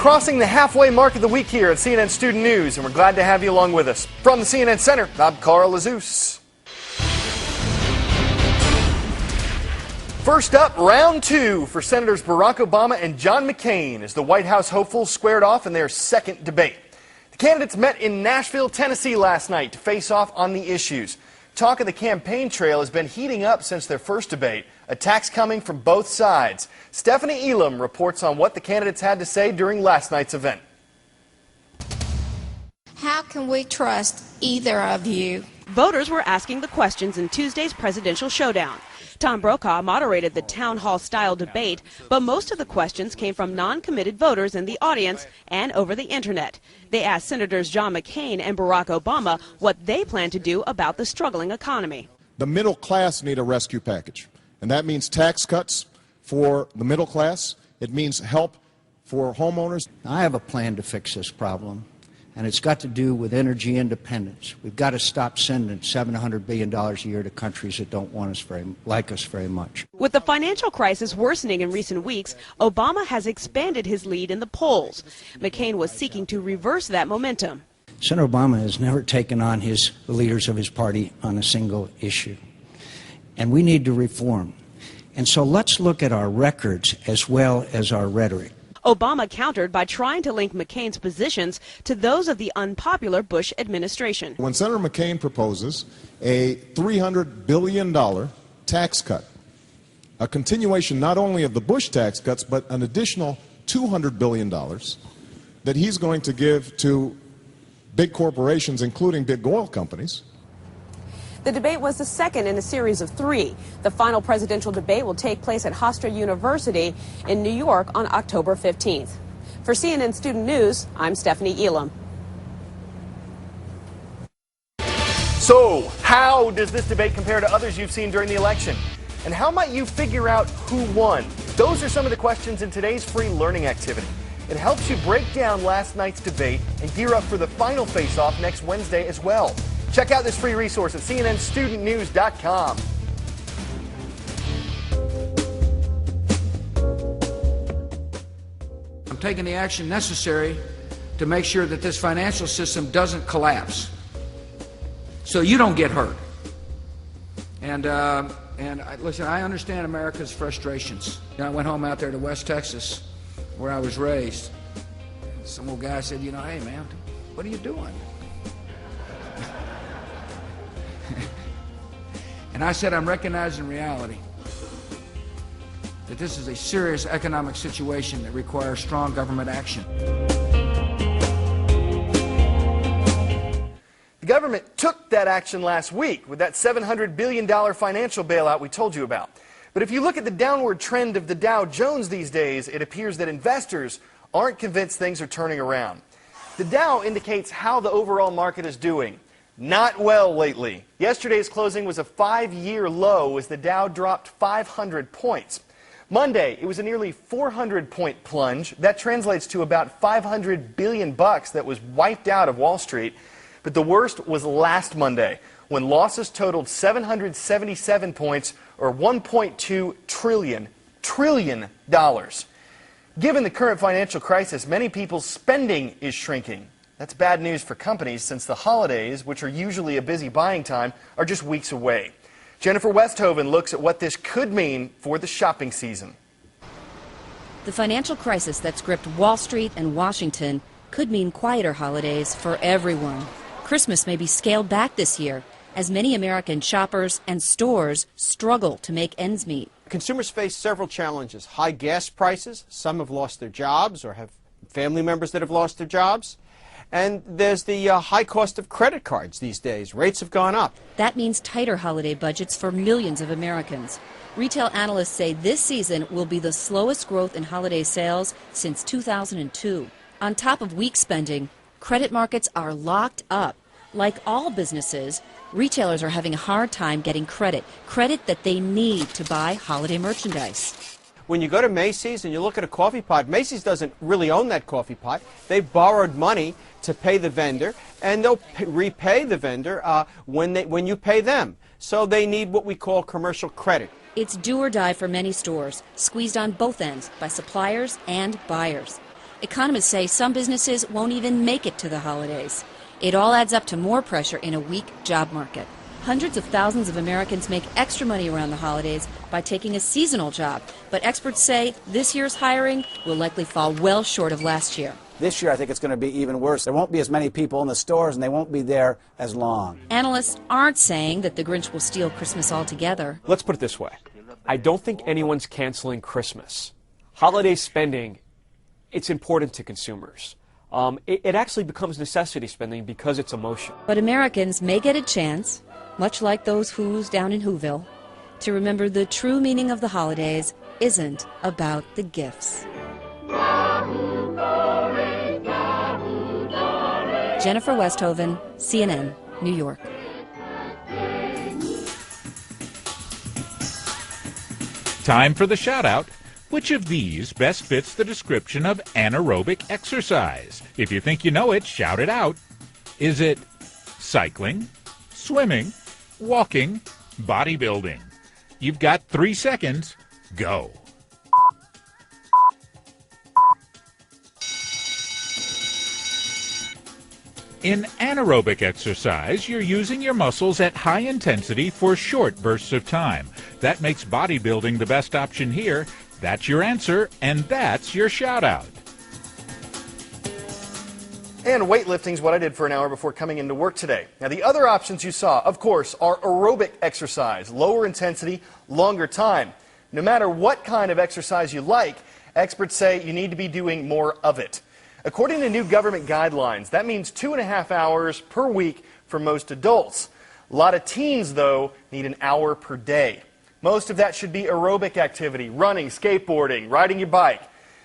crossing the halfway mark of the week here at CNN Student News, and we're glad to have you along with us. From the CNN Center, I'm Carl Lazouz. First up, round two for Senators Barack Obama and John McCain as the White House hopefuls squared off in their second debate. The candidates met in Nashville, Tennessee last night to face off on the issues. Talk of the campaign trail has been heating up since their first debate. Attacks coming from both sides. Stephanie Elam reports on what the candidates had to say during last night's event. How can we trust either of you? Voters were asking the questions in Tuesday's presidential showdown. Tom Brokaw moderated the town hall-style debate, but most of the questions came from non-committed voters in the audience and over the internet. They asked Senators John McCain and Barack Obama what they plan to do about the struggling economy. The middle class need a rescue package, and that means tax cuts for the middle class. It means help for homeowners. I have a plan to fix this problem, and it's got to do with energy independence. We've got to stop sending $700 billion a year to countries that don't want us like us very much. With the financial crisis worsening in recent weeks, Obama has expanded his lead in the polls. McCain was seeking to reverse that momentum. Senator Obama has never taken on the leaders of his party on a single issue, and we need to reform. And so let's look at our records as well as our rhetoric. Obama countered by trying to link McCain's positions to those of the unpopular Bush administration. When Senator McCain proposes a $300 billion tax cut, a continuation not only of the Bush tax cuts, but an additional $200 billion that he's going to give to big corporations, including big oil companies. The debate was the second in a series of three. The final presidential debate will take place at Hofstra University in New York on October 15th. For CNN Student News, I'm Stephanie Elam. So, how does this debate compare to others you've seen during the election? And how might you figure out who won? Those are some of the questions in today's free learning activity. It helps you break down last night's debate and gear up for the final face-off next Wednesday as well. Check out this free resource at cnnstudentnews.com. I'm taking the action necessary to make sure that this financial system doesn't collapse, so you don't get hurt. Listen, I understand America's frustrations. I went home out there to West Texas, where I was raised. Some old guy said, hey man, what are you doing? And I said, I'm recognizing reality, that this is a serious economic situation that requires strong government action. The government took that action last week with that $700 billion financial bailout we told you about. But if you look at the downward trend of the Dow Jones these days, it appears that investors aren't convinced things are turning around. The Dow indicates how the overall market is doing. Not well lately. Yesterday's closing was a 5-year low as the Dow dropped 500 points. Monday, it was a nearly 400-point plunge. That translates to about $500 billion that was wiped out of Wall Street. But the worst was last Monday, when losses totaled 777 points, or $1.2 trillion. Given the current financial crisis, many people's spending is shrinking. That's bad news for companies since the holidays, which are usually a busy buying time, are just weeks away. Jennifer Westhoven looks at what this could mean for the shopping season. The financial crisis that's gripped Wall Street and Washington could mean quieter holidays for everyone. Christmas may be scaled back this year as many American shoppers and stores struggle to make ends meet. Consumers face several challenges. High gas prices, some have lost their jobs or have family members that have lost their jobs. And there's the high cost of credit cards these days. Rates have gone up. That means tighter holiday budgets for millions of Americans. Retail analysts say this season will be the slowest growth in holiday sales since 2002. On top of weak spending, credit markets are locked up. Like all businesses, retailers are having a hard time getting credit that they need to buy holiday merchandise. When you go to Macy's and you look at a coffee pot, Macy's doesn't really own that coffee pot. They borrowed money to pay the vendor, and they'll repay the vendor when you pay them. So they need what we call commercial credit. It's do or die for many stores, squeezed on both ends by suppliers and buyers. Economists say some businesses won't even make it to the holidays. It all adds up to more pressure in a weak job market. Hundreds of thousands of Americans make extra money around the holidays by taking a seasonal job, but experts say this year's hiring will likely fall well short of last year. This year, I think it's going to be even worse. There won't be as many people in the stores, and they won't be there as long. Analysts aren't saying that the Grinch will steal Christmas altogether. Let's put it this way. I don't think anyone's canceling Christmas. Holiday spending, it's important to consumers. It actually becomes necessity spending because it's emotion. But Americans may get a chance, much like those Who's down in Whoville, to remember the true meaning of the holidays isn't about the gifts. Jennifer Westhoven, CNN, New York. Time for the shout-out. Which of these best fits the description of anaerobic exercise? If you think you know it, shout it out. Is it cycling, swimming, walking, bodybuilding? You've got 3 seconds. Go. In anaerobic exercise, you're using your muscles at high intensity for short bursts of time. That makes bodybuilding the best option here. That's your answer, and that's your shout-out. And weightlifting is what I did for an hour before coming into work today. Now, the other options you saw, of course, are aerobic exercise, lower intensity, longer time. No matter what kind of exercise you like, experts say you need to be doing more of it. According to new government guidelines, that means 2.5 hours per week for most adults. A lot of teens, though, need an hour per day. Most of that should be aerobic activity, running, skateboarding, riding your bike.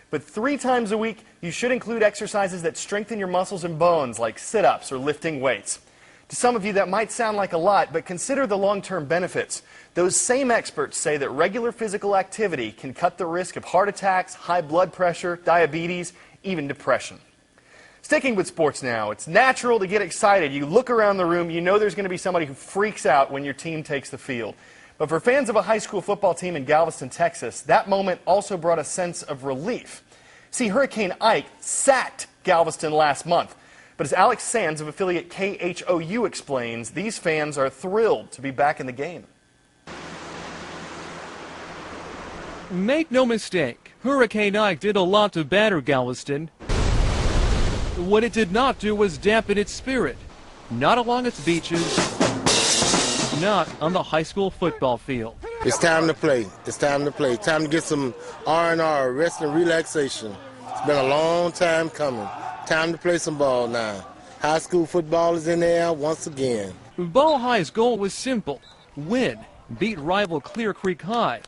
But 3 times a week, you should include exercises that strengthen your muscles and bones, like sit-ups or lifting weights. To some of you, that might sound like a lot, but consider the long-term benefits. Those same experts say that regular physical activity can cut the risk of heart attacks, high blood pressure, diabetes, even depression. Sticking with sports now, it's natural to get excited. You look around the room, you know there's going to be somebody who freaks out when your team takes the field. But for fans of a high school football team in Galveston, Texas, that moment also brought a sense of relief. See, Hurricane Ike sacked Galveston last month. But as Alex Sands of affiliate KHOU explains, these fans are thrilled to be back in the game. Make no mistake, Hurricane Ike did a lot to batter Galveston. What it did not do was dampen its spirit. Not along its beaches, not on the high school football field. It's time to play. It's time to play. Time to get some R&R, rest and relaxation. It's been a long time coming. Time to play some ball now. High school football is in the air once again. Ball High's goal was simple: win, beat rival Clear Creek High.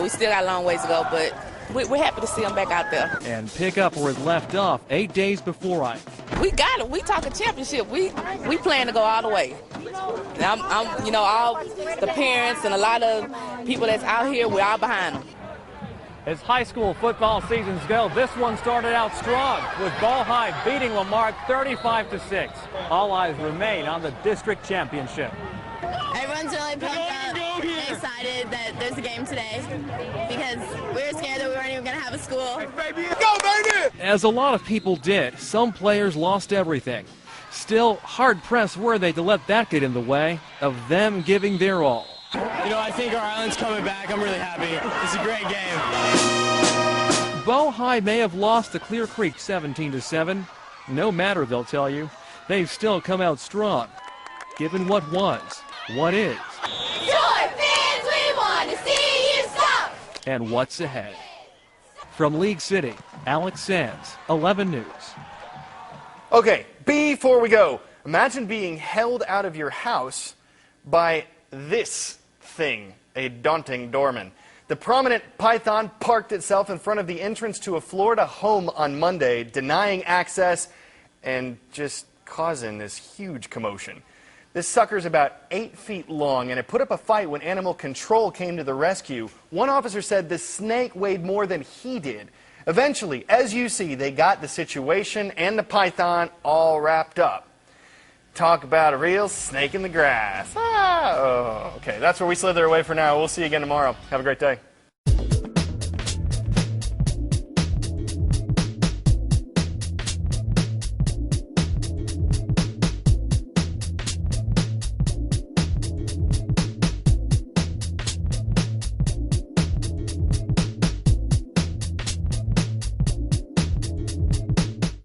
We still got a long ways to go, but we're happy to see them back out there. And pick up where it left off 8 days before Ike. We got it. We talking championship. We plan to go all the way. And I'm you know, all the parents and a lot of people that's out here, we're all behind them. As high school football seasons go, this one started out strong with Ball High beating Lamar 35-6. All eyes remain on the district championship. Everyone's really pumped up and excited that there's a game today because we were scared that we weren't even going to have a school. Go, baby! As a lot of people did, some players lost everything. Still, hard-pressed were they to let that get in the way of them giving their all. You know, I think our island's coming back. I'm really happy. It's a great game. Bow High may have lost to Clear Creek 17-7. No matter, they'll tell you. They've still come out strong, given what was, what is, fans, we want to see you stop! and what's ahead. From League City, Alex Sands, 11 News. Okay, before we go, imagine being held out of your house by this thing, a daunting doorman. The prominent python parked itself in front of the entrance to a Florida home on Monday, denying access and just causing this huge commotion. This sucker's about 8 feet long, and it put up a fight when animal control came to the rescue. One officer said the snake weighed more than he did. Eventually, as you see, they got the situation and the python all wrapped up. Talk about a real snake in the grass. Oh, okay, that's where we slither away for now. We'll see you again tomorrow. Have a great day.